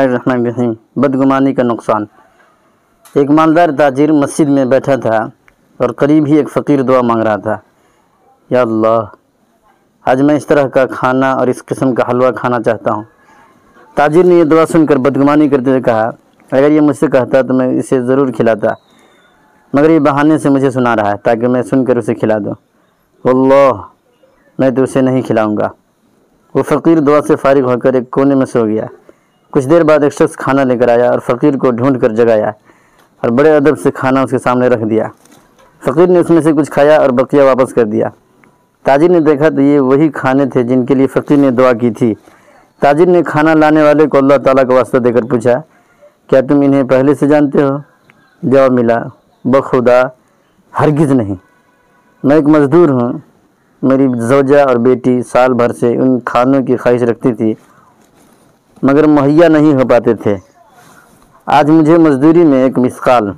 الرحمن الرحیم۔ بدگمانی کا نقصان۔ ایک مالدار تاجر مسجد میں بیٹھا تھا اور قریب ہی ایک فقیر دعا مانگ رہا تھا، یا اللہ آج میں اس طرح کا کھانا اور اس قسم کا حلوہ کھانا چاہتا ہوں۔ تاجر نے یہ دعا سن کر بدگمانی کرتے ہوئے کہا، اگر یہ مجھ سے کہتا تو میں اسے ضرور کھلاتا، مگر یہ بہانے سے مجھے سنا رہا ہے تاکہ میں سن کر اسے کھلا دوں۔ واللہ میں تو اسے نہیں کھلاؤں گا۔ وہ فقیر دعا سے فارغ ہو کر ایک کونے میں سو گیا۔ کچھ دیر بعد ایک شخص کھانا لے کر آیا اور فقیر کو ڈھونڈ کر جگایا اور بڑے ادب سے کھانا اس کے سامنے رکھ دیا۔ فقیر نے اس میں سے کچھ کھایا اور بقیہ واپس کر دیا۔ تاجر نے دیکھا تو یہ وہی کھانے تھے جن کے لیے فقیر نے دعا کی تھی۔ تاجر نے کھانا لانے والے کو اللہ تعالیٰ کا واسطہ دے کر پوچھا، کیا تم انہیں پہلے سے جانتے ہو؟ جواب ملا، بخدا ہرگز نہیں، میں ایک مزدور ہوں۔ میری زوجہ اور بیٹی سال بھر سے ان کھانوں کی خواہش رکھتی تھی مگر مہیا نہیں ہو پاتے تھے۔ آج مجھے مزدوری میں ایک مثقال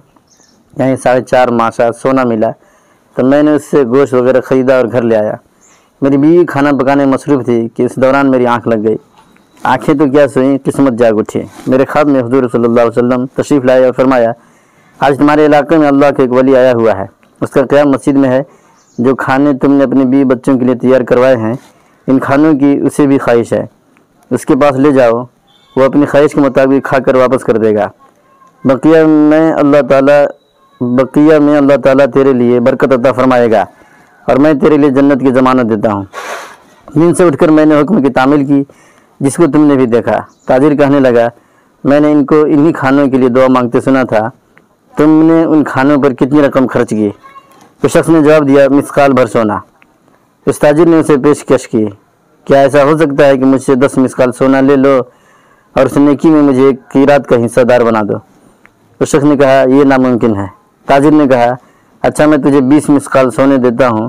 یعنی 4.5 ماشا سونا ملا تو میں نے اس سے گوشت وغیرہ خریدا اور گھر لے آیا۔ میری بیوی کھانا پکانے میں مصروف تھی کہ اس دوران میری آنکھ لگ گئی۔ آنکھیں تو کیا سوئیں، قسمت جاگ اٹھی۔ میرے خواب میں حضور صلی اللہ علیہ وسلم تشریف لائے اور فرمایا، آج تمہارے علاقے میں اللہ کا ایک ولی آیا ہوا ہے، اس کا قیام مسجد میں ہے۔ جو کھانے تم نے اپنی بیوی بچوں کے لیے تیار کروائے ہیں، ان کھانوں کی اسے بھی خواہش ہے، اس کے پاس لے جاؤ، وہ اپنی خواہش کے مطابق کھا کر واپس کر دے گا۔ بقیہ میں اللہ تعالیٰ تیرے لیے برکت عطا فرمائے گا اور میں تیرے لیے جنت کی ضمانت دیتا ہوں۔ نیند سے اٹھ کر میں نے حکم کی تعمیل کی جس کو تم نے بھی دیکھا۔ تاجر کہنے لگا، میں نے ان کو انہی کھانوں کے لیے دعا مانگتے سنا تھا، تم نے ان کھانوں پر کتنی رقم خرچ کی؟ اس شخص نے جواب دیا، مثقال بھر سونا۔ اس تاجر نے اسے پیشکش کی، کیا ایسا ہو سکتا ہے کہ مجھ سے 10 مثقال سونا لے لو اور اس نیکی میں مجھے ایک قیرات کا حصہ دار بنا دو؟ اس شخص نے کہا، یہ ناممکن ہے۔ تاجر نے کہا، اچھا میں تجھے 20 مثقال سونے دیتا ہوں۔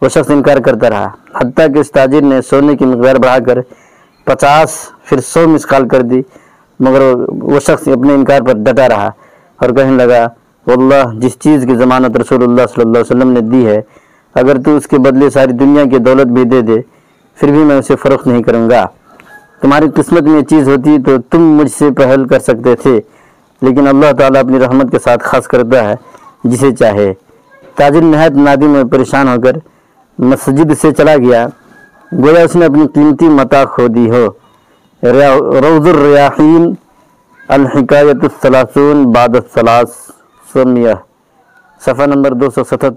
وہ شخص انکار کرتا رہا، حتیٰ کہ اس تاجر نے سونے کی مقدار بڑھا کر 50 پھر 100 مثقال کر دی، مگر وہ شخص اپنے انکار پر ڈٹا رہا اور کہنے لگا، واللہ جس چیز کی ضمانت رسول اللہ صلی اللہ علیہ وسلم نے دی ہے، اگر تو اس کے بدلے ساری دنیا کی دولت بھی دے دے پھر بھی میں اسے فروخت نہیں کروں گا۔ تمہاری قسمت میں یہ چیز ہوتی تو تم مجھ سے پہل کر سکتے تھے، لیکن اللہ تعالیٰ اپنی رحمت کے ساتھ خاص کرتا ہے جسے چاہے۔ تاجر نہایت نادم اور پریشان ہو کر مسجد سے چلا گیا، گویا اس نے اپنی قیمتی متاع کھو دی ہو۔ روض الریاحین، الحکایۃ الثلاثون بعد الثلاث، صفحہ نمبر 277۔